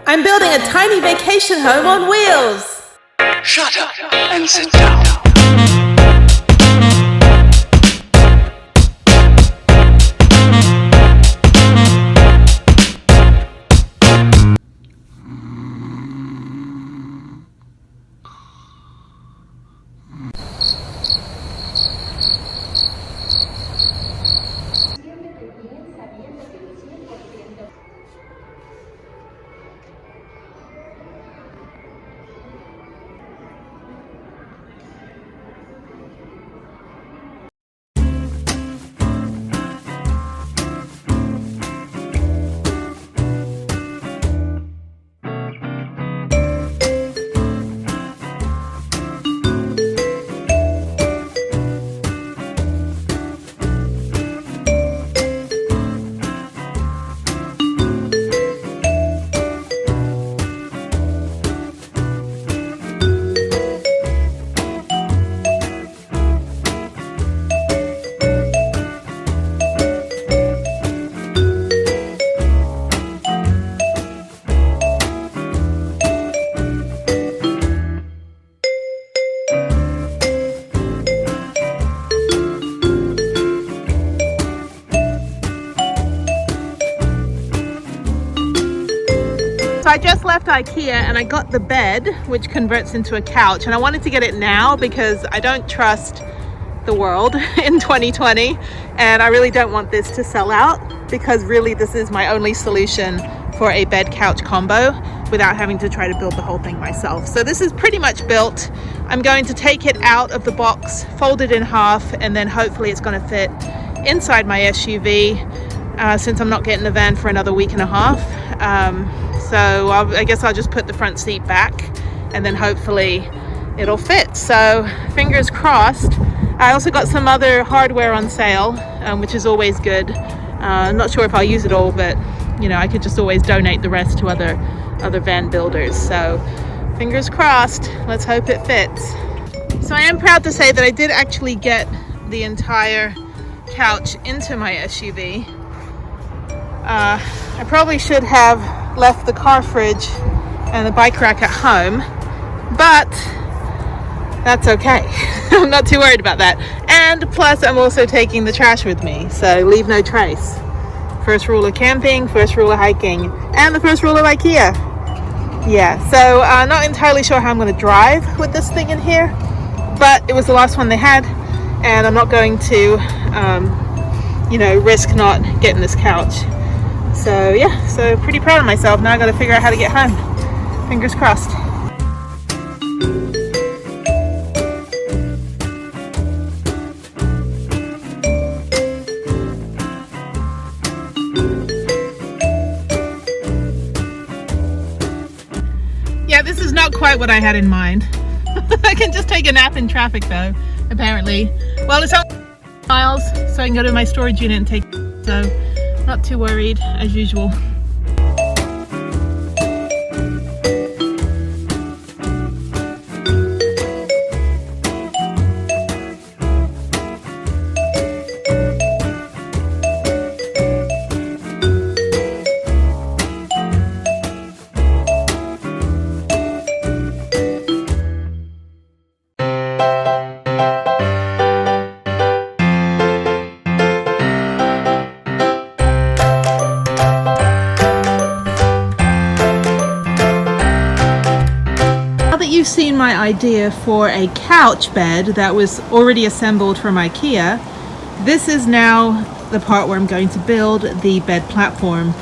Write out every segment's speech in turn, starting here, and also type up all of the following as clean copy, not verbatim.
I'm building a tiny vacation home on wheels. Shut up and sit down. So I just left IKEA and I got the bed, which converts into a couch, and I wanted to get it now because I don't trust the world in 2020, and I really don't want this to sell out, because really this is my only solution for a bed couch combo without having to try to build the whole thing myself. So this is pretty much built. I'm going to take it out of the box, fold it in half, and then hopefully it's going to fit inside my SUV, since I'm not getting a van for another week and a half. So I guess I'll just put the front seat back and then hopefully it'll fit. So fingers crossed. I also got some other hardware on sale, which is always good. I'm not sure if I'll use it all, but you know, I could just always donate the rest to other van builders. So fingers crossed, let's hope it fits. So I am proud to say that I did actually get the entire couch into my SUV. I probably should have left the car fridge and the bike rack at home, but that's okay. I'm not too worried about that. And plus I'm also taking the trash with me, so leave no trace. First rule of camping, first rule of hiking, and the first rule of IKEA. Yeah, so not entirely sure how I'm going to drive with this thing in here, but it was the last one they had, and I'm not going to risk not getting this couch. So yeah, so pretty proud of myself. Now I got to figure out how to get home. Fingers crossed. Yeah, this is not quite what I had in mind. I can just take a nap in traffic though, apparently. Well, it's only miles, so I can go to my storage unit and take it. So not too worried as usual. You've seen my idea for a couch bed that was already assembled from IKEA. This is now the part where I'm going to build the bed platform.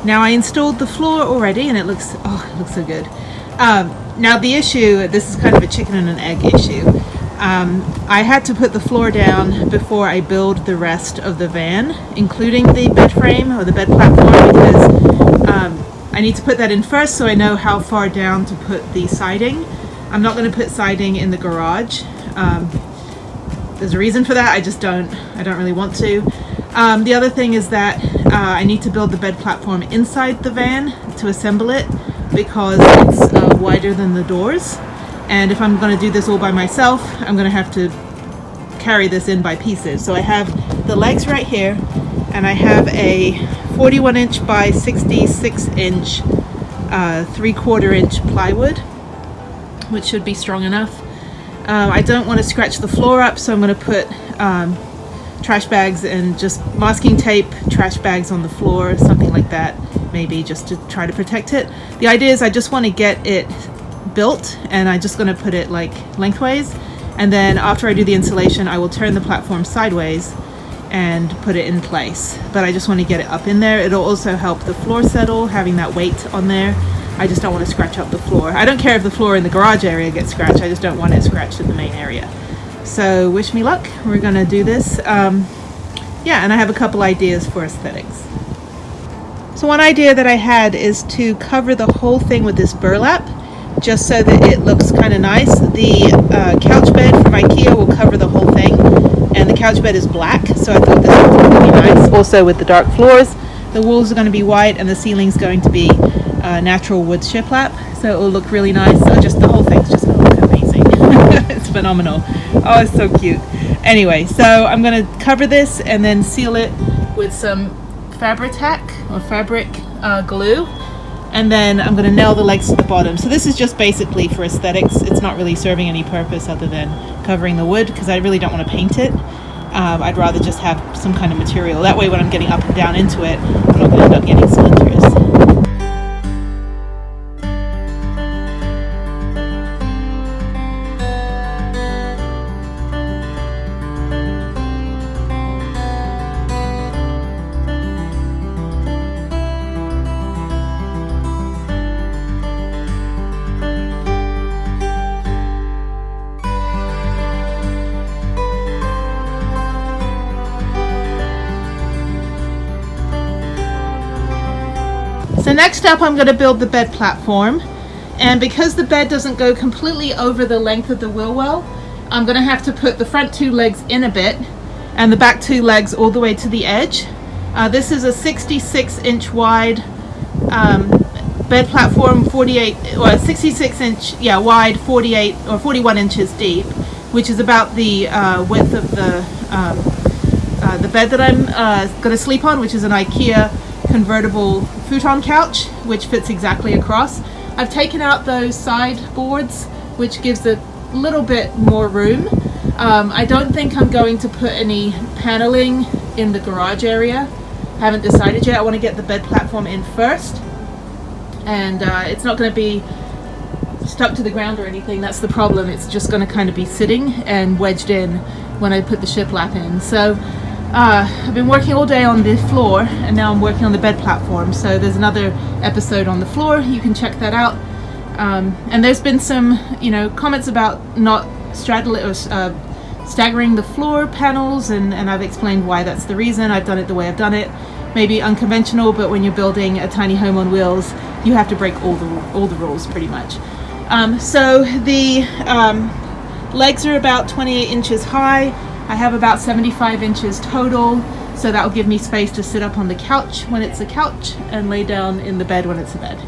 Now I installed the floor already and it looks so good. Now the issue, this is kind of a chicken and an egg issue. I had to put the floor down before I build the rest of the van, including the bed frame or the bed platform, because I need to put that in first so I know how far down to put the siding. I'm not going to put siding in the garage. There's a reason for that. I don't really want to. The other thing is that I need to build the bed platform inside the van to assemble it, because it's wider than the doors. And if I'm going to do this all by myself, I'm going to have to carry this in by pieces. So I have the legs right here, and I have a 41 inch by 66 inch 3/4 inch plywood, which should be strong enough. I don't want to scratch the floor up, so I'm going to put trash bags and just masking tape trash bags on the floor, something like that, maybe, just to try to protect it. The idea is I just want to get it built, and I'm just going to put it like lengthways, and then after I do the insulation I will turn the platform sideways and put it in place. But I just want to get it up in there. It'll also help the floor settle, having that weight on there. I just don't want to scratch up the floor. I don't care if the floor in the garage area gets scratched, I just don't want it scratched in the main area. So wish me luck, we're gonna do this. Yeah, and I have a couple ideas for aesthetics. So one idea that I had is to cover the whole thing with this burlap, just so that it looks kind of nice. The couch bed from IKEA will cover the whole thing, and the couch bed is black, so I thought this would look really nice. Also with the dark floors, the walls are going to be white, and the ceiling's going to be natural wood shiplap, so it will look really nice. So just the whole thing's just going to look amazing. It's phenomenal. Oh, it's so cute. Anyway, so I'm going to cover this and then seal it with some Fabri-Tac or fabric glue, and then I'm going to nail the legs to the bottom. So this is just basically for aesthetics. It's not really serving any purpose other than covering the wood, because I really don't want to paint it. I'd rather just have some kind of material. That way when I'm getting up and down into it, I'm not going to end up getting splinters. So next up I'm going to build the bed platform, and because the bed doesn't go completely over the length of the wheel well, I'm going to have to put the front 2 legs in a bit and the back 2 legs all the way to the edge. This is a 66-inch wide bed platform, 66 inch wide, 48 or 41 inches deep, which is about the width of the bed that I'm going to sleep on, which is an IKEA convertible futon couch, which fits exactly across. I've taken out those side boards, which gives a little bit more room. I don't think I'm going to put any paneling in the garage area. I haven't decided yet. I want to get the bed platform in first, and it's not going to be stuck to the ground or anything. That's the problem. It's just going to kind of be sitting and wedged in when I put the shiplap in. So I've been working all day on the floor, and now I'm working on the bed platform. So there's another episode on the floor. You can check that out. And there's been some, comments about not straddling or staggering the floor panels, and I've explained why that's the reason. I've done it the way I've done it. Maybe unconventional, but when you're building a tiny home on wheels, you have to break all the rules pretty much. So the legs are about 28 inches high. I have about 75 inches total, so that will give me space to sit up on the couch when it's a couch and lay down in the bed when it's a bed.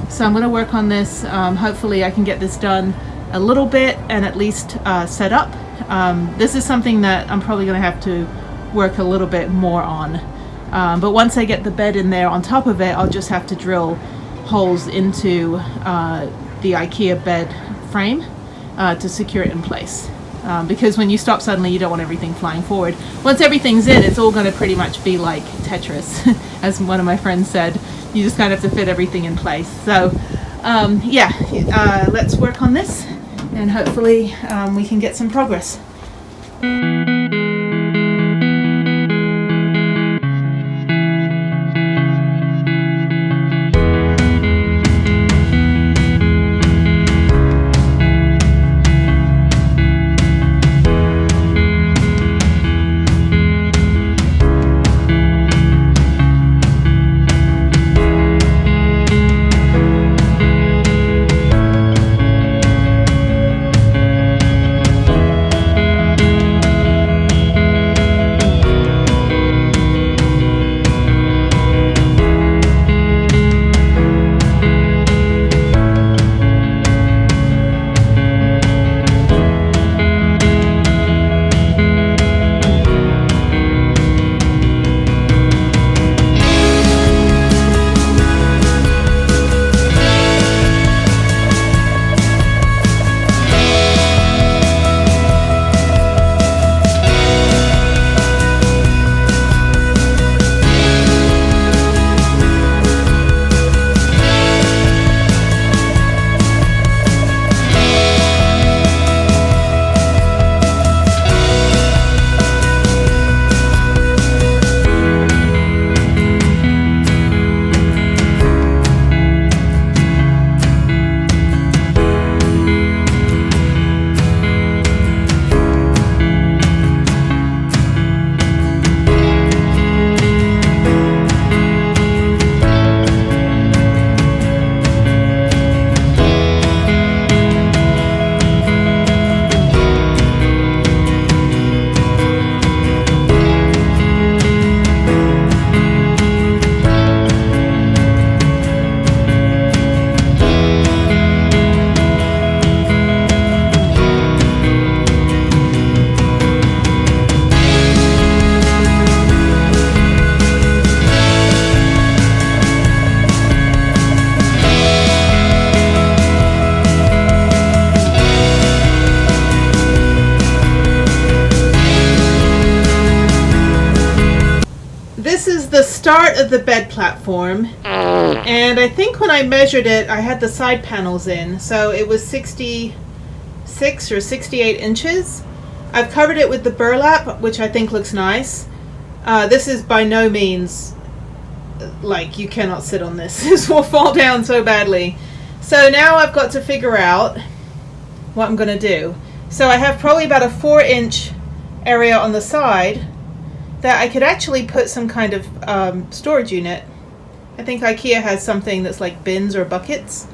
So I'm going to work on this. Hopefully I can get this done a little bit and at least set up. This is something that I'm probably going to have to work a little bit more on. But once I get the bed in there on top of it, I'll just have to drill holes into the IKEA bed frame to secure it in place. Because when you stop suddenly, you don't want everything flying forward. Once everything's in, it's all going to pretty much be like Tetris, as one of my friends said. You just kind of have to fit everything in place. So let's work on this, and hopefully we can get some progress. start of the bed platform, and I think when I measured it, I had the side panels in, so it was 66 or 68 inches. I've covered it with the burlap, which I think looks nice. This is by no means, like, you cannot sit on this. This will fall down so badly. So now I've got to figure out what I'm going to do. So I have probably about a 4-inch area on the side that I could actually put some kind of storage unit. I think IKEA has something that's like bins or buckets.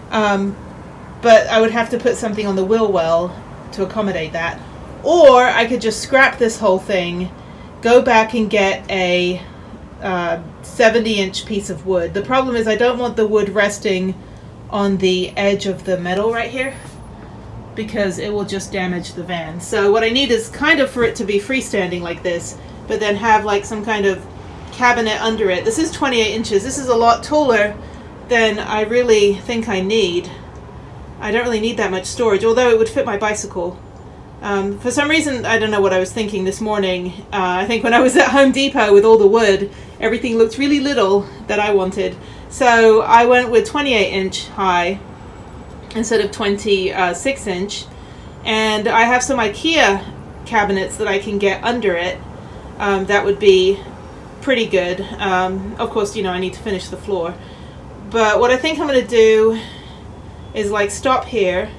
But I would have to put something on the wheel well to accommodate that. Or I could just scrap this whole thing, go back and get a 70-inch piece of wood. The problem is I don't want the wood resting on the edge of the metal right here, because it will just damage the van. So what I need is kind of for it to be freestanding like this, but then have like some kind of cabinet under it. This is 28 inches. This is a lot taller than I really think I need. I don't really need that much storage, although it would fit my bicycle. For some reason, I don't know what I was thinking this morning. I think when I was at Home Depot with all the wood, everything looked really little that I wanted. So I went with 28-inch high instead of 26-inch. And I have some IKEA cabinets that I can get under it. That would be pretty good. Of course, I need to finish the floor. But what I think I'm going to do is like stop here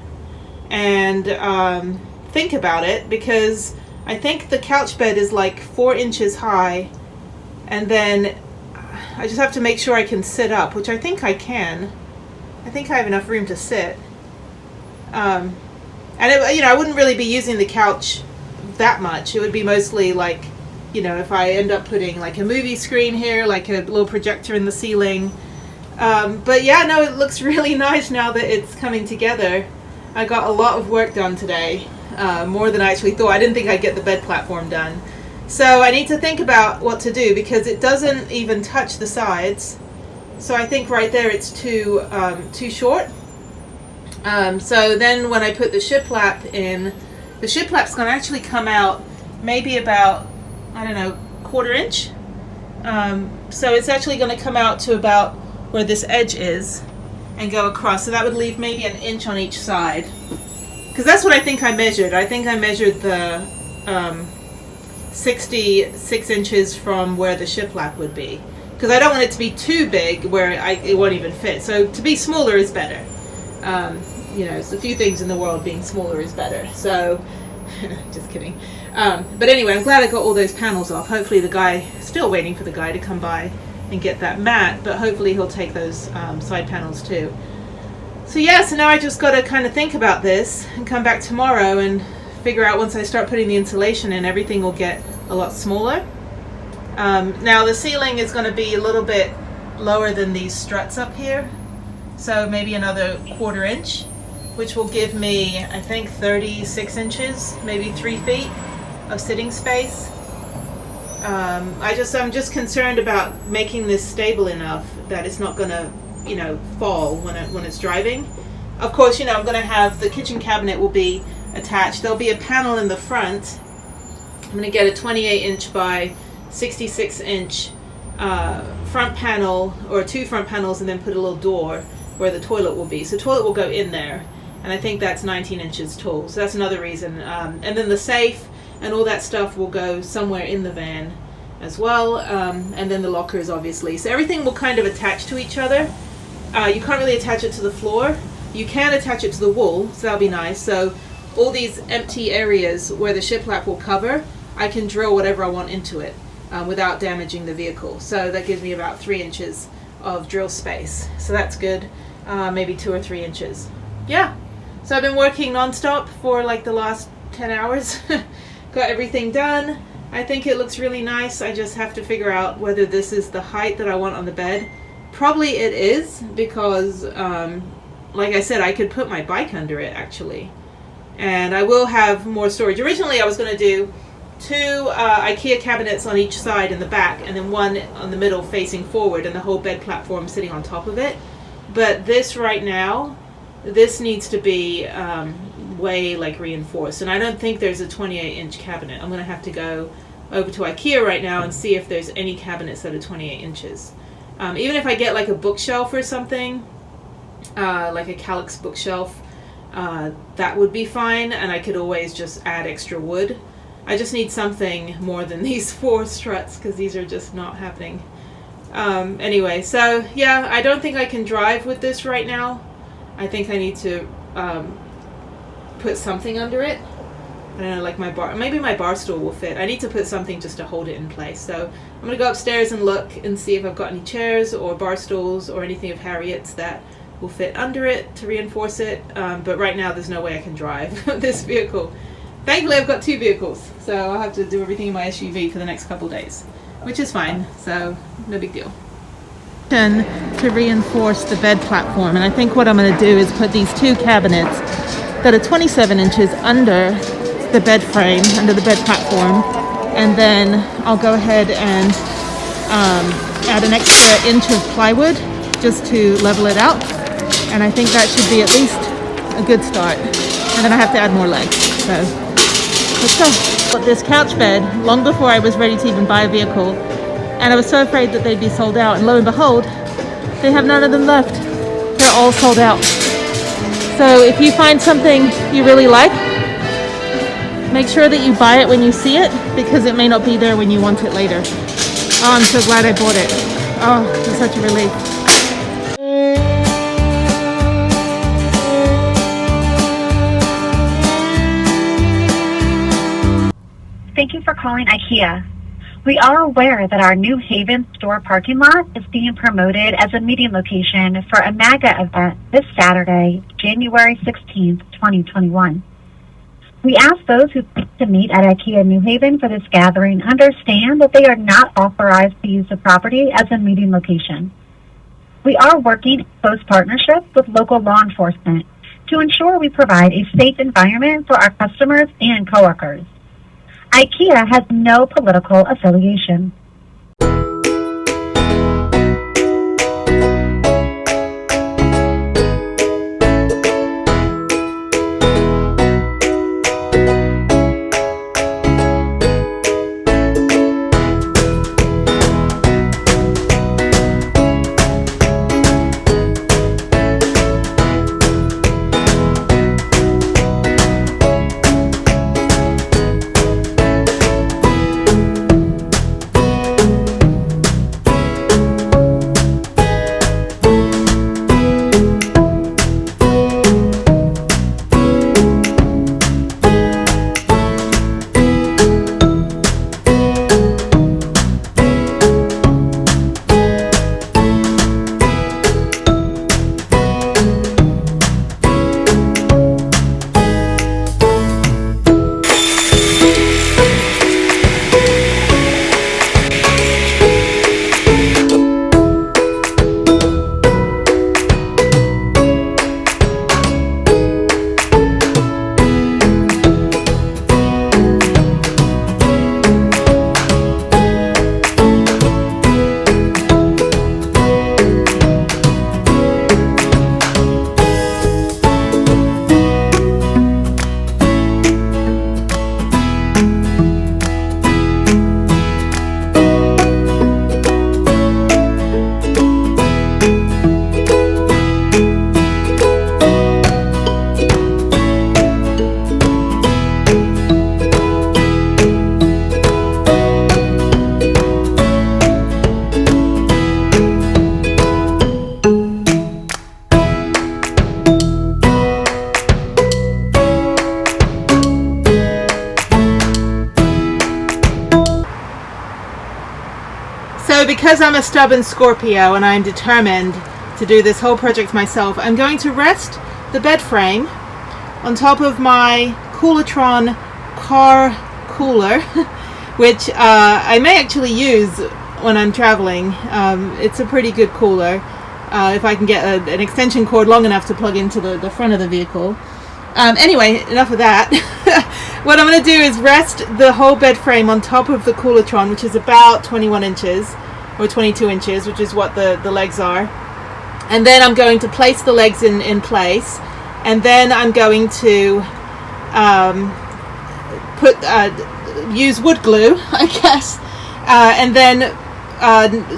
and think about it, because I think the couch bed is like 4 inches high, and then I just have to make sure I can sit up, which I think I can. I think I have enough room to sit. And I wouldn't really be using the couch that much. It would be mostly like, if I end up putting like a movie screen here, like a little projector in the ceiling. But yeah, no, it looks really nice now that it's coming together. I got a lot of work done today, more than I actually thought. I didn't think I'd get the bed platform done. So I need to think about what to do, because it doesn't even touch the sides. So I think right there it's too short. So then when I put the shiplap in, the shiplap's going to actually come out maybe about, I don't know, 1/4 inch. So it's actually going to come out to about where this edge is and go across. So that would leave maybe 1 inch on each side. Because that's what I think I measured. I think I measured the 66 inches from where the shiplap would be. Because I don't want it to be too big where it won't even fit. So to be smaller is better. It's a few things in the world, being smaller is better. So, just kidding. But anyway, I'm glad I got all those panels off. Hopefully still waiting for the guy to come by and get that mat, but hopefully he'll take those side panels too. So yeah, so now I just got to kind of think about this and come back tomorrow and figure out, once I start putting the insulation in, everything will get a lot smaller. Now the ceiling is going to be a little bit lower than these struts up here, so maybe another 1/4 inch, which will give me, I think, 36 inches, maybe 3 feet of sitting space. I'm just concerned about making this stable enough that it's not going to, fall when it's driving. Of course, I'm going to have the kitchen cabinet will be attached. There'll be a panel in the front. I'm going to get a 28-inch by 66-inch front panel, or 2 front panels, and then put a little door where the toilet will be. So the toilet will go in there, and I think that's 19 inches tall. So that's another reason. And then the safe and all that stuff will go somewhere in the van as well. And then the lockers, obviously. So everything will kind of attach to each other. You can't really attach it to the floor. You can attach it to the wall, so that'll be nice. So all these empty areas where the shiplap will cover, I can drill whatever I want into it without damaging the vehicle. So that gives me about 3 inches of drill space. So that's good. Maybe 2 or 3 inches. Yeah. So I've been working nonstop for like the last 10 hours. Got everything done. I think it looks really nice. I just have to figure out whether this is the height that I want on the bed. Probably it is, because like I said, I could put my bike under it actually. And I will have more storage. Originally I was going to do 2 IKEA cabinets on each side in the back, and then 1 on the middle facing forward, and the whole bed platform sitting on top of it. But this right now, this needs to be way like reinforced, and I don't think there's a 28-inch cabinet. I'm going to have to go over to IKEA right now and see if there's any cabinets that are 28 inches. Even if I get like a bookshelf or something, like a Kallax bookshelf, that would be fine, and I could always just add extra wood. I just need something more than these 4 struts, because these are just not happening. Anyway, so yeah, I don't think I can drive with this right now. I think I need to put something under it. I don't know, like maybe my bar stool will fit. I need to put something just to hold it in place. So I'm going to go upstairs and look and see if I've got any chairs or bar stools or anything of Harriette's that will fit under it to reinforce it. But right now there's no way I can drive this vehicle. Thankfully I've got 2 vehicles, so I'll have to do everything in my SUV for the next couple days, which is fine, so no big deal. To reinforce the bed platform, and I think what I'm going to do is put these 2 cabinets that are 27 inches under the bed frame, under the bed platform, and then I'll go ahead and add an extra inch of plywood just to level it out, and I think that should be at least a good start. And then I have to add more legs, so let's go. Got this couch bed long before I was ready to even buy a vehicle, and I was so afraid that they'd be sold out, and lo and behold, they have none of them left. They're all sold out. So if you find something you really like, make sure that you buy it when you see it, because it may not be there when you want it later. Oh, I'm so glad I bought it. Oh, it's such a relief. Thank you for calling IKEA. We are aware that our New Haven store parking lot is being promoted as a meeting location for a MAGA event this Saturday, January 16th, 2021. We ask those who seek to meet at IKEA New Haven for this gathering understand that they are not authorized to use the property as a meeting location. We are working in close partnership with local law enforcement to ensure we provide a safe environment for our customers and coworkers. IKEA has no political affiliation. So because I'm a stubborn Scorpio and I'm determined to do this whole project myself, I'm going to rest the bed frame on top of my Coolatron car cooler, which I may actually use when I'm traveling. It's a pretty good cooler if I can get an extension cord long enough to plug into the front of the vehicle. Anyway, enough of that. What I'm going to do is rest the whole bed frame on top of the Coolatron, which is about 21 inches or 22 inches, which is what the legs are. And then I'm going to place the legs in place, and then I'm going to use wood glue, I guess, and then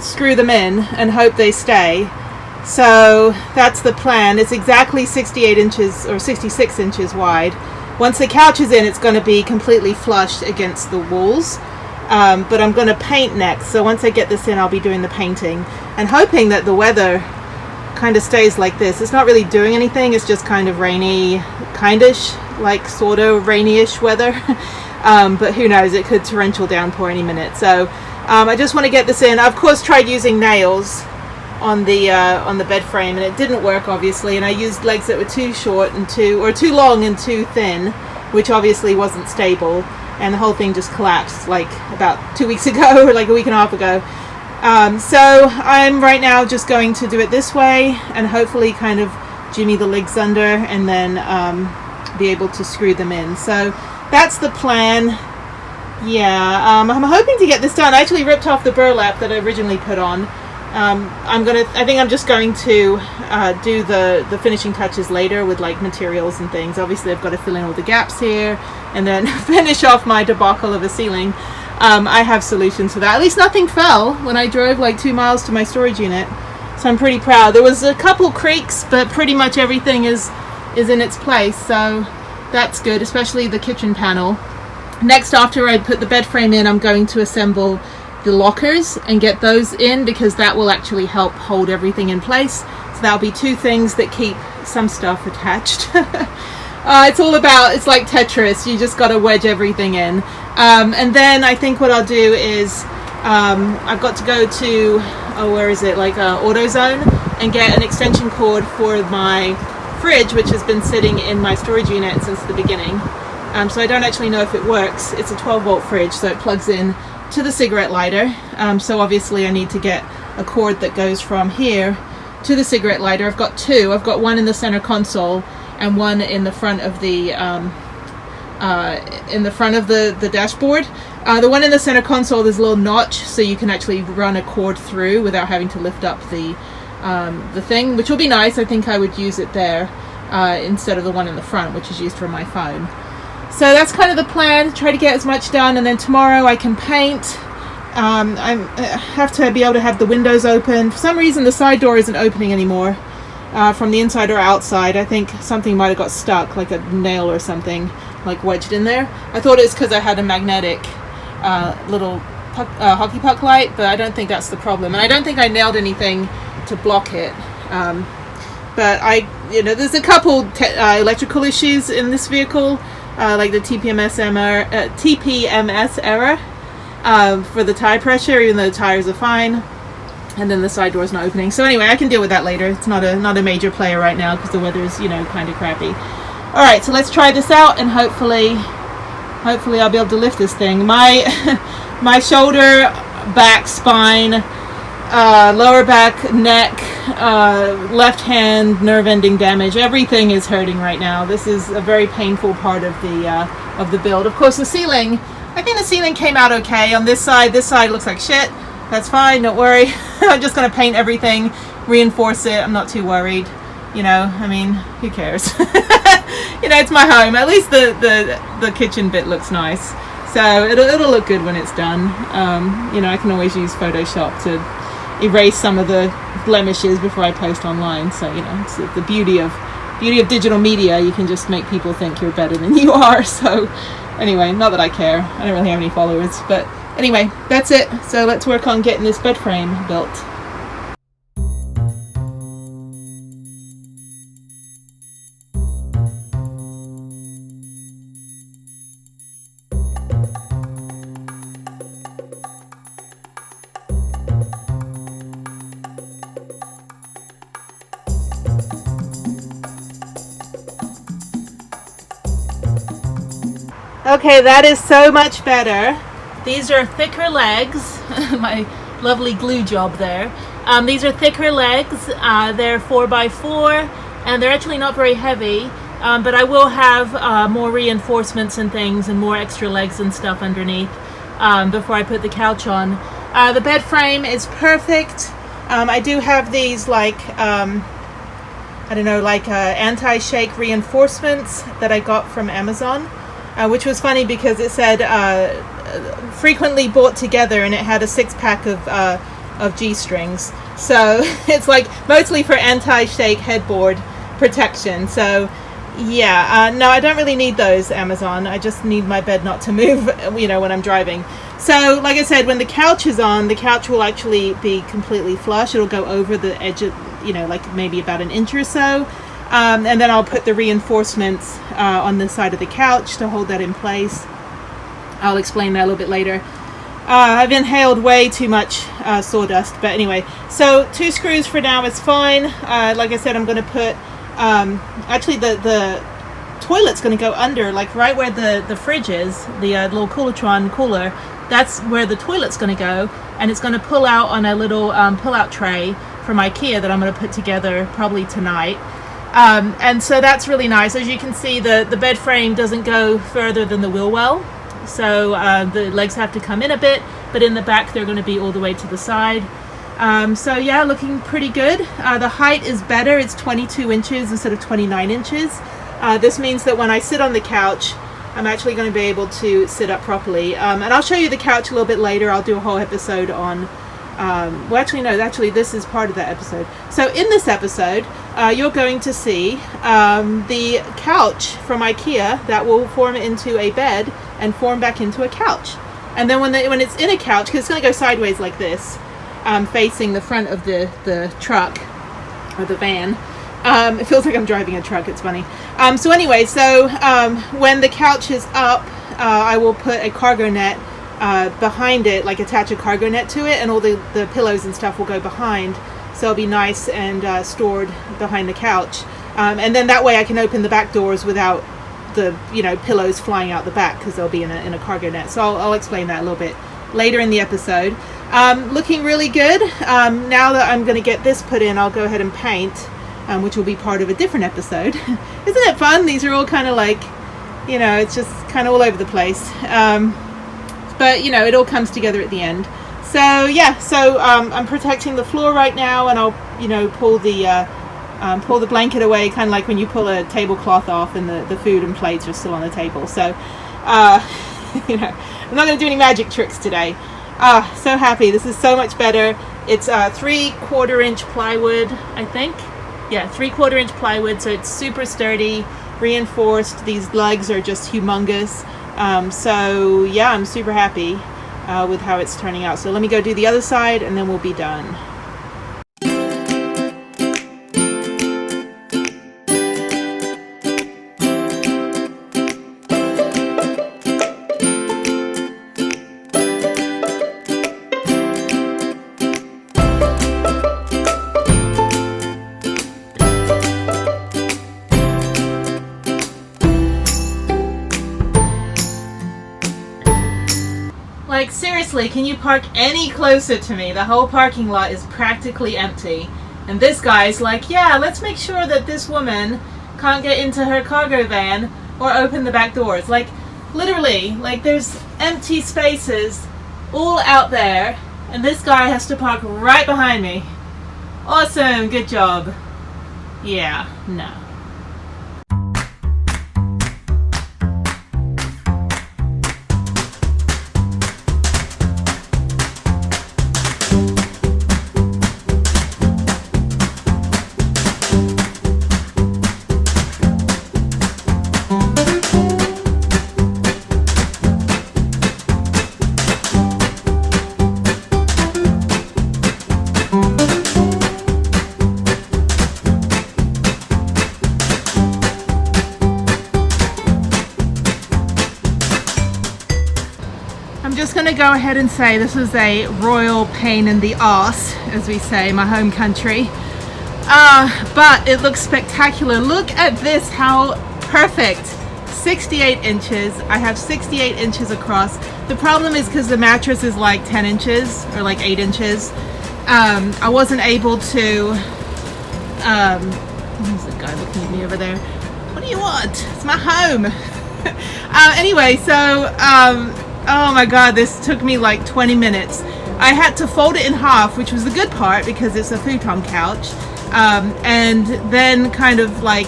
screw them in and hope they stay. So that's the plan. It's exactly 68 inches or 66 inches wide. Once the couch is in, it's going to be completely flush against the walls. But I'm going to paint next. So once I get this in, I'll be doing the painting and hoping that the weather kind of stays like this. It's not really doing anything. It's just kind of rainy, kindish, like sort of rainy-ish weather. But who knows? It could torrential downpour any minute. So I just want to get this in. I, of course, tried using nails on the bed frame, and it didn't work, obviously, and I used legs that were too short and too long and too thin, which obviously wasn't stable, and the whole thing just collapsed like about 2 weeks ago or like a week and a half ago. So I'm right now just going to do it this way and hopefully kind of jimmy the legs under and then be able to screw them in. So that's the plan. Yeah, I'm hoping to get this done. I actually ripped off the burlap that I originally put on. I think I'm just going to do the finishing touches later with like materials and things. Obviously I've got to fill in all the gaps here and then finish off my debacle of a ceiling. I have solutions for that. At least nothing fell when I drove like 2 miles to my storage unit, so I'm pretty proud. There was a couple creaks, but pretty much everything is in its place, so that's good, especially the kitchen panel. Next, after I put the bed frame in, I'm going to assemble the lockers and get those in, because that will actually help hold everything in place. So that'll be two things that keep some stuff attached. It's like Tetris. You just got to wedge everything in. And then I think what I'll do is I've got to go to AutoZone and get an extension cord for my fridge, which has been sitting in my storage unit since the beginning. So I don't actually know if it works. It's a 12-volt fridge, so it plugs in to the cigarette lighter. So obviously I need to get a cord that goes from here to the cigarette lighter. I've got two. I've got one in the center console and one in the front of the the dashboard. The one in the center console, there's a little notch, so you can actually run a cord through without having to lift up the thing, which will be nice. I think I would use it there instead of the one in the front, which is used for my phone. So that's kind of the plan, try to get as much done, and then tomorrow I can paint. I have to be able to have the windows open. For some reason the side door isn't opening anymore from the inside or outside. I think something might have got stuck, like a nail or something, like wedged in there. I thought it's because I had a magnetic little hockey puck light, but I don't think that's the problem. And I don't think I nailed anything to block it. But there's a couple electrical issues in this vehicle. Like the TPMS error for the tire pressure, even though the tires are fine, and then the side door's not opening. So anyway, I can deal with that later. It's not a major player right now because the weather is kind of crappy. All right, so let's try this out, and hopefully I'll be able to lift this thing. My shoulder, back, spine, lower back, neck, left hand, nerve ending damage, everything is hurting right now. This is a very painful part of the build. Of course, the ceiling, I think the ceiling came out okay on this side. This side looks like shit. That's fine, don't worry. I'm just going to paint everything, reinforce it. I'm not too worried. Who cares? It's my home. At least the kitchen bit looks nice. So it'll look good when it's done. I can always use Photoshop to erase some of the blemishes before I post online. So it's the beauty of digital media. You can just make people think you're better than you are. So anyway, not that I care. I don't really have any followers, but anyway, that's it. So let's work on getting this bed frame built. Okay, that is so much better. These are thicker legs. My lovely glue job there. These are thicker legs. They're 4x4, and they're actually not very heavy, but I will have more reinforcements and things and more extra legs and stuff underneath before I put the couch on. The bed frame is perfect. I do have these anti-shake reinforcements that I got from Amazon. Which was funny because it said frequently bought together, and it had a 6-pack of G-strings. So it's like mostly for anti-shake headboard protection. So yeah, no, I don't really need those, Amazon. I just need my bed not to move, you know, when I'm driving. So like I said, when the couch is on, the couch will actually be completely flush. It'll go over the edge of, you know, like maybe about an inch or so. And then I'll put the reinforcements on the side of the couch to hold that in place. I'll explain that a little bit later. I've inhaled way too much sawdust, but anyway. So 2 screws for now is fine. Like I said, I'm going to put, actually the toilet's going to go under, like right where the fridge is, the little Coolatron cooler. That's where the toilet's going to go, and it's going to pull out on a little pull-out tray from IKEA that I'm going to put together probably tonight. And so that's really nice. As you can see, the bed frame doesn't go further than the wheel well, so the legs have to come in a bit, but in the back they're going to be all the way to the side. So yeah, looking pretty good. The height is better. It's 22 inches instead of 29 inches. This means that when I sit on the couch, I'm actually going to be able to sit up properly. And I'll show you the couch a little bit later. I'll do a whole episode on, well actually no, actually this is part of that episode. So in this episode, you're going to see the couch from IKEA that will form into a bed and form back into a couch. And then when it's in a couch, because it's going to go sideways like this, facing the front of the truck or the van. It feels like I'm driving a truck. It's funny. So anyway, so when the couch is up, I will put a cargo net behind it, like attach a cargo net to it, and all the pillows and stuff will go behind. So it'll be nice and stored behind the couch. And then that way I can open the back doors without the, you know, pillows flying out the back, because they'll be in a cargo net. So I'll explain that a little bit later in the episode. Looking really good. Now that I'm going to get this put in, I'll go ahead and paint, which will be part of a different episode. Isn't it fun? These are all kind of like, you know, it's just kind of all over the place. But, you know, it all comes together at the end. So, yeah, so I'm protecting the floor right now, and I'll, you know, pull the blanket away, kind of like when you pull a tablecloth off and the food and plates are still on the table. So, you know, I'm not going to do any magic tricks today. So happy. This is so much better. It's 3/4 inch plywood, I think. Yeah, 3/4 inch plywood, so it's super sturdy, reinforced. These legs are just humongous. So yeah, I'm super happy with how it's turning out. So let me go do the other side, and then we'll be done. Like, seriously, can you park any closer to me? The whole parking lot is practically empty. And this guy's like, yeah, let's make sure that this woman can't get into her cargo van or open the back doors. Like, literally, like, there's empty spaces all out there, and this guy has to park right behind me. Awesome, good job. Yeah, no. Going to go ahead and say this is a royal pain in the arse, as we say in my home country, but it looks spectacular. Look at this, how perfect. 68 inches. I have 68 inches across. The problem is because the mattress is like 10 inches or like 8 inches. I wasn't able to there's a guy looking at me over there. What do you want? It's my home. Anyway, so oh my god, this took me like 20 minutes. I had to fold it in half, which was the good part because it's a futon couch, and then kind of like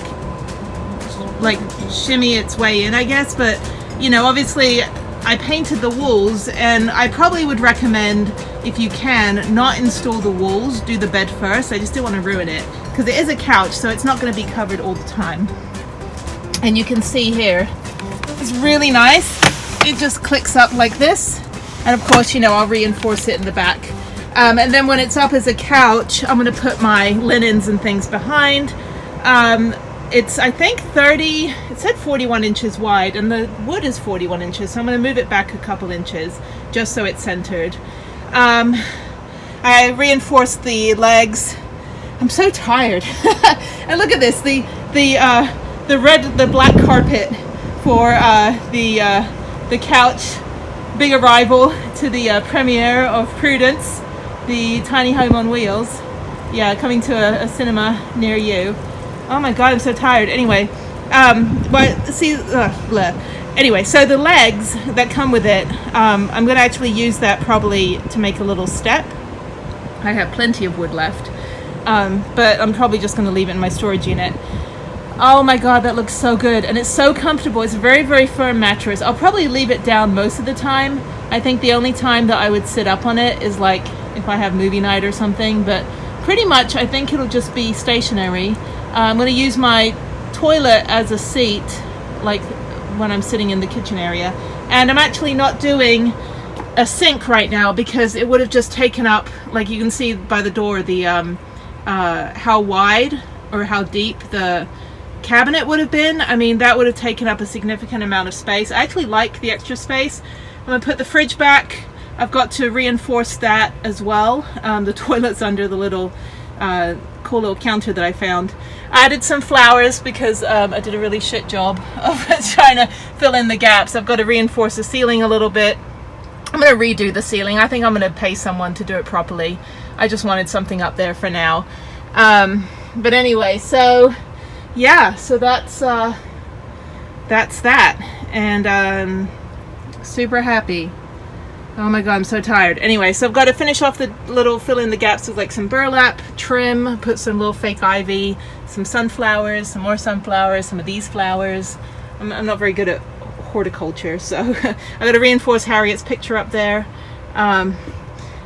shimmy its way in, I guess. But you know, obviously I painted the walls, and I probably would recommend, if you can, not install the walls, do the bed first. I just didn't want to ruin it because it is a couch, so it's not going to be covered all the time. And you can see here, it's really nice. It just clicks up like this, and of course, you know, I'll reinforce it in the back. And then when it's up as a couch, I'm going to put my linens and things behind. It's, I think, it said 41 inches wide, and the wood is 41 inches, so I'm going to move it back a couple inches just so it's centered. I reinforced the legs. I'm so tired. And look at this, the black carpet for the couch. Big arrival to the premiere of Prudence, the tiny home on wheels. Yeah, coming to a cinema near you. Oh my god, I'm so tired. Anyway, Anyway, so the legs that come with it, I'm going to actually use that probably to make a little step. I have plenty of wood left, but I'm probably just going to leave it in my storage unit. Oh my god, that looks so good, and it's so comfortable. It's a very, very firm mattress. I'll probably leave it down most of the time. I think the only time that I would sit up on it is like if I have movie night or something, but pretty much I think it'll just be stationary. I'm going to use my toilet as a seat, like when I'm sitting in the kitchen area. And I'm actually not doing a sink right now because it would have just taken up, like you can see by the door, the how wide or how deep the cabinet would have been. I mean, that would have taken up a significant amount of space. I actually like the extra space. I'm going to put the fridge back. I've got to reinforce that as well. The toilet's under the little cool little counter that I found. I added some flowers because I did a really shit job of trying to fill in the gaps. I've got to reinforce the ceiling a little bit. I'm going to redo the ceiling. I think I'm going to pay someone to do it properly. I just wanted something up there for now. But anyway, so yeah, so that's that, and super happy. Oh my god, I'm so tired. Anyway, so I've got to finish off the little, fill in the gaps with like some burlap, trim, put some little fake ivy, some sunflowers, some more sunflowers, some of these flowers. I'm not very good at horticulture, so I got to reinforce Harriette's picture up there, and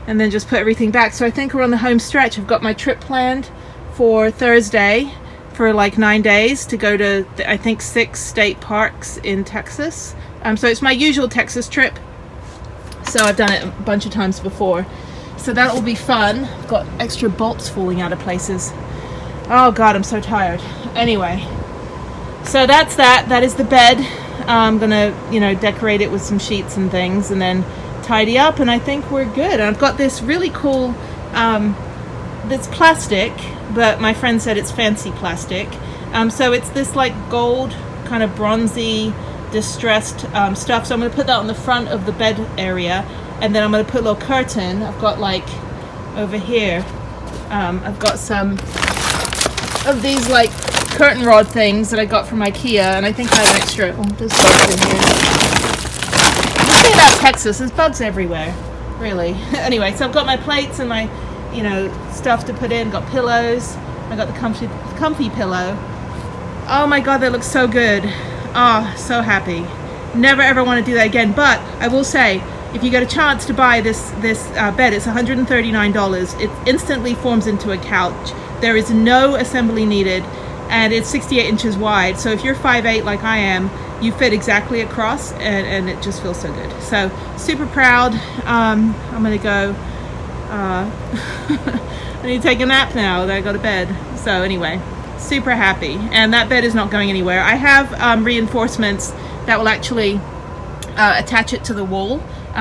then just put everything back. So I think we're on the home stretch. I've got my trip planned for Thursday for like 9 days to go to, I think, 6 state parks in Texas. So it's my usual Texas trip. So I've done it a bunch of times before. So that will be fun. I've got extra bolts falling out of places. Oh god, I'm so tired. Anyway, so that's that. That is the bed. I'm gonna, you know, decorate it with some sheets and things, and then tidy up, and I think we're good. I've got this really cool, that's plastic, but my friend said it's fancy plastic. So it's this like gold, kind of bronzy, distressed stuff. So I'm going to put that on the front of the bed area, and then I'm going to put a little curtain. I've got like over here, I've got some of these like curtain rod things that I got from IKEA, and I think I have extra. Oh, there's bugs in here. The thing about Texas, there's bugs everywhere, really. Anyway, so I've got my plates and my, you know, stuff to put in. Got pillows. I got the comfy pillow. Oh my god, that looks so good. Oh, so happy. Never ever want to do that again. But I will say, if you get a chance to buy this bed, it's $139. It instantly forms into a couch. There is no assembly needed, and it's 68 inches wide. So if you're 5'8" like I am, you fit exactly across, and it just feels so good. So super proud. I'm gonna go. I need to take a nap now that I go to bed. So anyway, super happy, and that bed is not going anywhere. I have reinforcements that will actually attach it to the wall,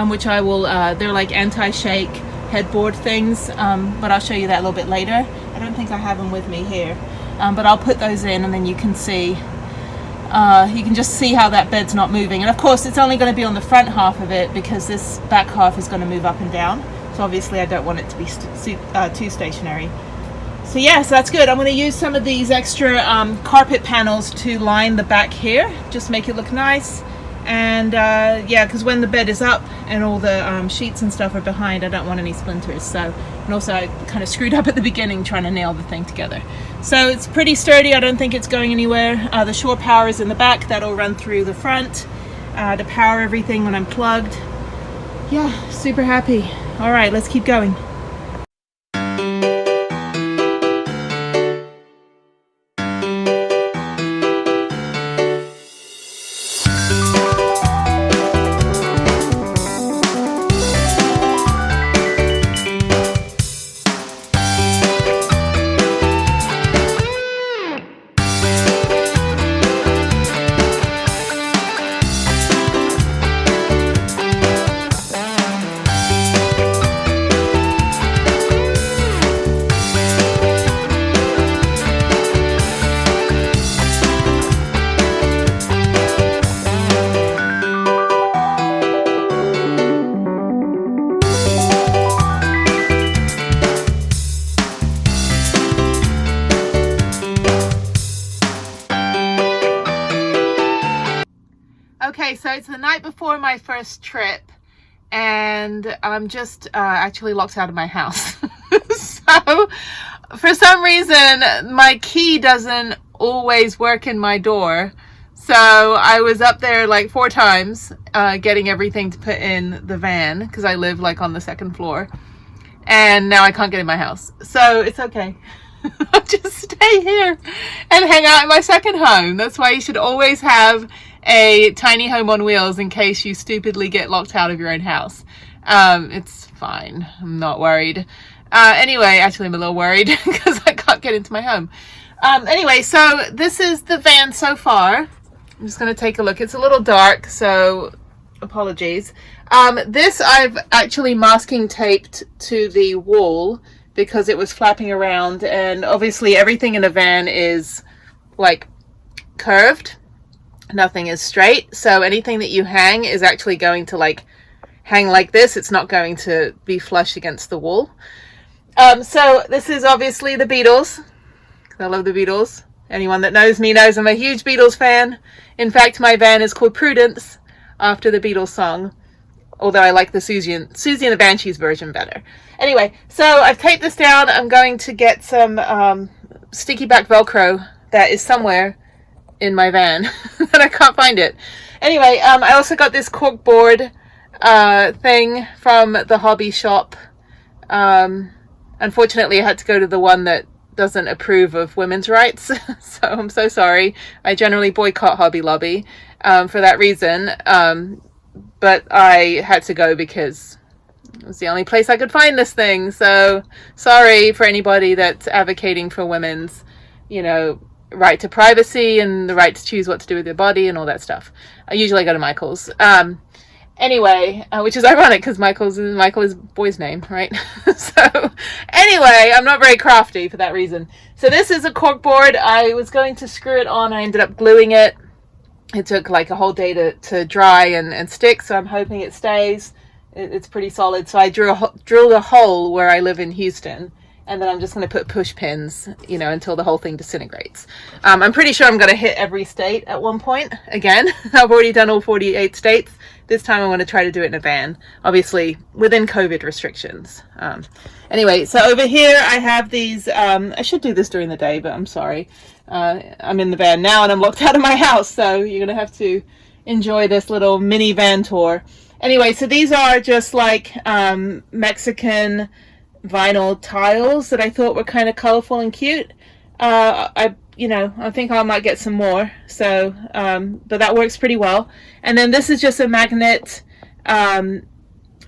which I will, they're like anti-shake headboard things, but I'll show you that a little bit later. I don't think I have them with me here, but I'll put those in, and then you can see, you can just see how that bed's not moving. And of course it's only going to be on the front half of it, because this back half is going to move up and down, so obviously I don't want it to be too stationary. So yeah, so that's good. I'm going to use some of these extra carpet panels to line the back here, just make it look nice. And yeah, because when the bed is up and all the sheets and stuff are behind, I don't want any splinters. So, and also I kind of screwed up at the beginning trying to nail the thing together. So it's pretty sturdy. I don't think it's going anywhere. The shore power is in the back. That'll run through the front. to power everything when I'm plugged. Yeah, super happy. All right, let's keep going. Okay, so it's the night before my first trip, and I'm just actually locked out of my house. So, for some reason, my key doesn't always work in my door. So, I was up there like 4 times getting everything to put in the van, because I live like on the 2nd floor. And now I can't get in my house. So, it's okay. I'll just stay here and hang out in my second home. That's why you should always have a tiny home on wheels in case you stupidly get locked out of your own house. It's fine. I'm not worried. Anyway, actually I'm a little worried because I can't get into my home. Anyway, so this is the van so far. I'm just going to take a look. It's a little dark, so apologies. This I've actually masking taped to the wall because it was flapping around, and obviously everything in a van is like curved. Nothing is straight, so anything that you hang is actually going to like hang like this. It's not going to be flush against the wall. So this is obviously the Beatles. I love the Beatles. Anyone that knows me knows I'm a huge Beatles fan. In fact, my van is called Prudence after the Beatles song, although I like the Susie and the Banshees version better. Anyway, so I've taped this down. I'm going to get some sticky back Velcro that is somewhere in my van and I can't find it. Anyway, I also got this corkboard thing from the hobby shop. Unfortunately, I had to go to the one that doesn't approve of women's rights, so I'm so sorry. I generally boycott Hobby Lobby for that reason, but I had to go because it was the only place I could find this thing. So sorry for anybody that's advocating for women's, right to privacy and the right to choose what to do with their body and all that stuff. I usually go to Michael's. Anyway, which is ironic because Michael is boy's name, right? So anyway, I'm not very crafty for that reason. So this is a corkboard. I was going to screw it on. I ended up gluing it. It took like a whole day to dry and stick, so I'm hoping it stays. It's pretty solid. So I drilled a hole where I live in Houston, and then I'm just going to put push pins, until the whole thing disintegrates. I'm pretty sure I'm going to hit every state at one point again. I've already done all 48 states. This time I'm going to try to do it in a van, obviously within COVID restrictions. Anyway, so over here I have these, I should do this during the day, but I'm sorry. I'm in the van now and I'm locked out of my house, so you're going to have to enjoy this little mini van tour. Anyway, so these are just like Mexican vinyl tiles that I thought were kind of colorful and cute. I think I might get some more, so but that works pretty well. And then this is just a magnet from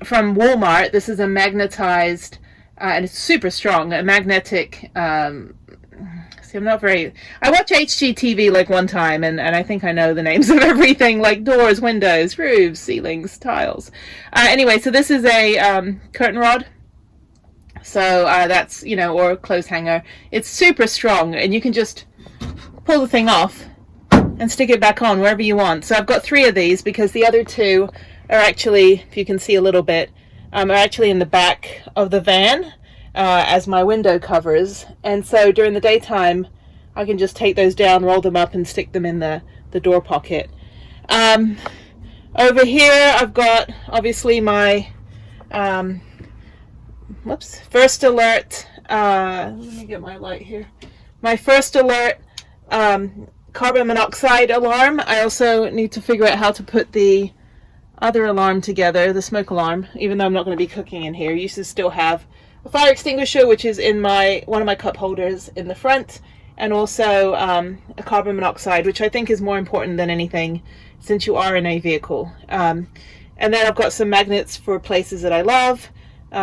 Walmart. This is a magnetized and it's super strong, a magnetic see, I watch HGTV like one time, and I think I know the names of everything, like doors, windows, roofs, ceilings, tiles. Anyway, so this is a curtain rod. So that's, or a clothes hanger. It's super strong, and you can just pull the thing off and stick it back on wherever you want. So I've got 3 of these because the other 2 are actually, if you can see a little bit, are actually in the back of the van as my window covers. And so during the daytime, I can just take those down, roll them up, and stick them in the door pocket. Over here, I've got obviously my First Alert. Let me get my light here. My First Alert carbon monoxide alarm. I also need to figure out how to put the other alarm together, the smoke alarm, even though I'm not going to be cooking in here. You should still have a fire extinguisher, which is in one of my cup holders in the front, and also a carbon monoxide, which I think is more important than anything since you are in a vehicle. And then I've got some magnets for places that I love,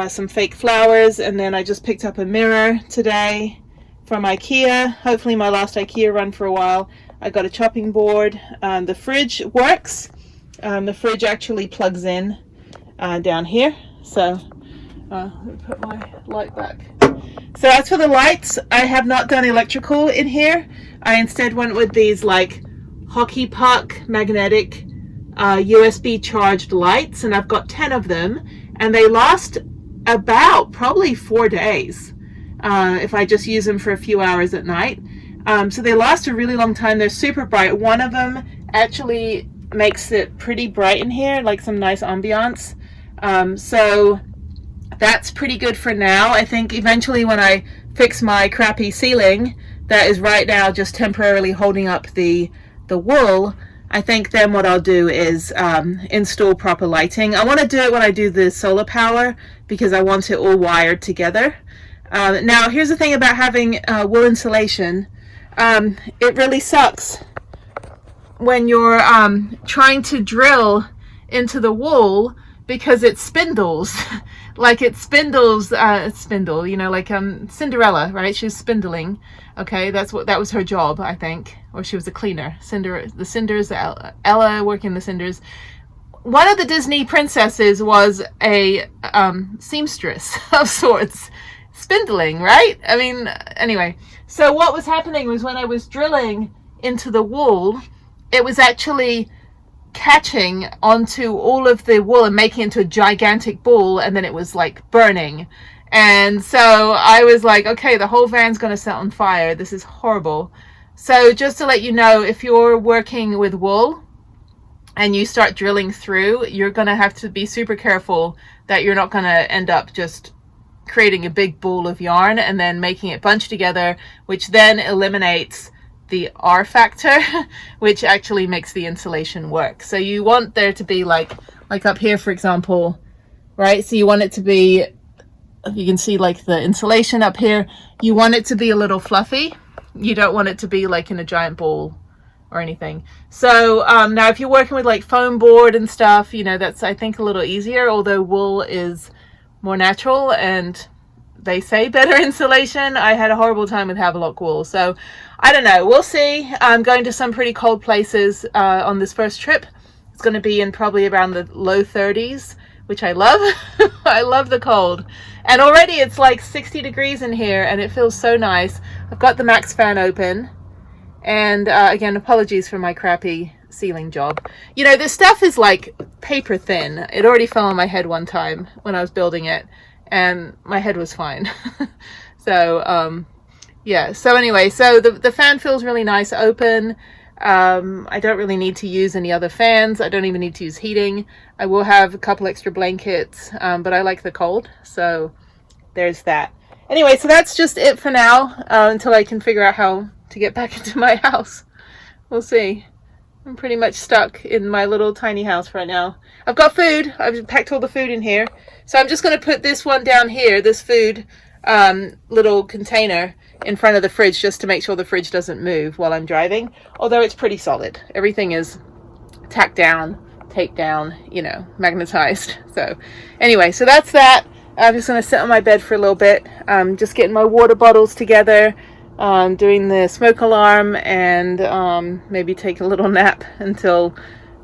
some fake flowers, and then I just picked up a mirror today from IKEA, hopefully my last IKEA run for a while. I got a chopping board. The fridge works. The fridge actually plugs in down here. So let me put my light back. So as for the lights, I have not done electrical in here. I instead went with these like hockey puck magnetic USB charged lights, and I've got 10 of them, and they last about probably 4 days if I just use them for a few hours at night. So they last a really long time. They're super bright. One of them actually makes it pretty bright in here, like some nice ambiance. So that's pretty good for now. I think eventually when I fix my crappy ceiling that is right now just temporarily holding up the wool, I think then what I'll do is install proper lighting. I want to do it when I do the solar power because I want it all wired together. Now here's the thing about having wool insulation. It really sucks when you're trying to drill into the wool because it spindles. Like it spindles, spindle, you know, like Cinderella, right? She's spindling. Okay, that was her job, I think, or she was a cleaner. The cinders, Ella working the cinders. One of the Disney princesses was a seamstress of sorts, spindling, right? I mean, anyway. So what was happening was when I was drilling into the wool, it was actually catching onto all of the wool and making it into a gigantic ball, and then it was like burning. And so I was like, okay, the whole van's going to set on fire. This is horrible. So just to let you know, if you're working with wool and you start drilling through, you're going to have to be super careful that you're not going to end up just creating a big ball of yarn and then making it bunch together, which then eliminates the R factor, which actually makes the insulation work. So you want there to be like up here, for example, right? So you want it to be, you can see like the insulation up here, you want it to be a little fluffy. You don't want it to be like in a giant ball or anything. So now if you're working with like foam board and stuff, you know, that's I think a little easier, although wool is more natural and they say better insulation. I had a horrible time with Havelock wool, so I don't know, we'll see. I'm going to some pretty cold places on this first trip. It's going to be in probably around the low 30s, which I love. I love the cold, and already it's like 60 degrees in here and it feels so nice. I've got the max fan open, and again, apologies for my crappy ceiling job. You know, this stuff is like paper thin. It already fell on my head one time when I was building it, and my head was fine. So yeah, so anyway, so the fan feels really nice open. I don't really need to use any other fans. I don't even need to use heating. I will have a couple extra blankets, but I like the cold, so there's that. Anyway, so that's just it for now, until I can figure out how to get back into my house. We'll see. I'm pretty much stuck in my little tiny house right now. I've got food. I've packed all the food in here. So I'm just going to put this one down here, this food little container in front of the fridge, just to make sure the fridge doesn't move while I'm driving. Although it's pretty solid. Everything is tacked down, taped down, you know, magnetized. So anyway, so that's that. I'm just going to sit on my bed for a little bit. Just getting my water bottles together. Doing the smoke alarm, and maybe take a little nap until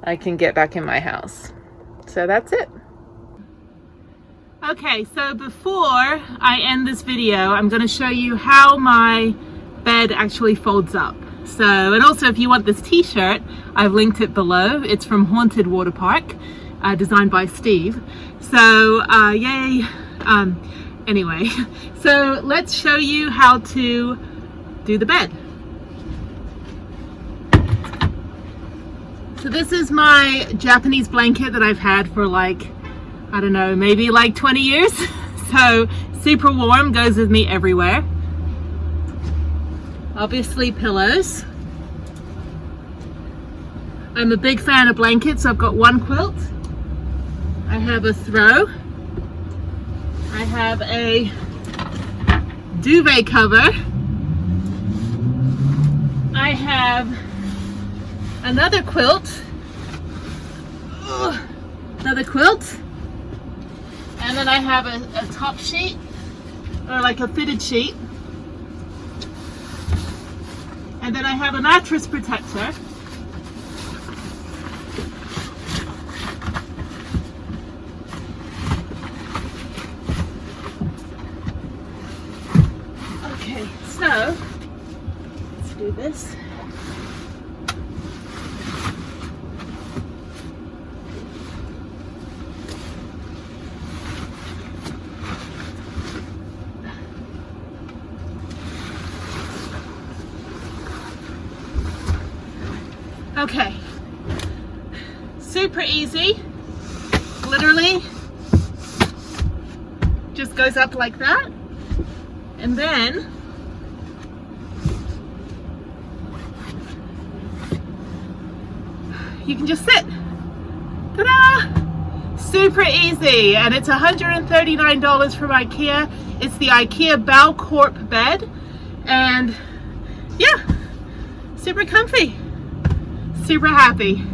I can get back in my house. So that's it. Okay, so before I end this video, I'm going to show you how my bed actually folds up. So, and also if you want this t-shirt, I've linked it below. It's from Haunted Water Park, designed by Steve. So yay. Anyway, so let's show you how to do the bed. So this is my Japanese blanket that I've had for like, I don't know, maybe like 20 years. So super warm, goes with me everywhere. Obviously pillows. I'm a big fan of blankets. I've got one quilt. I have a throw. I have a duvet cover. I have another quilt. Another quilt. And then I have a top sheet, or like a fitted sheet. And then I have a mattress protector. Okay, so let's do this. Okay, super easy, literally just goes up like that, and then you can just sit. Ta-da! Super easy, and it's $139 from IKEA. It's the IKEA Balcorp bed, and yeah, super comfy. Super happy.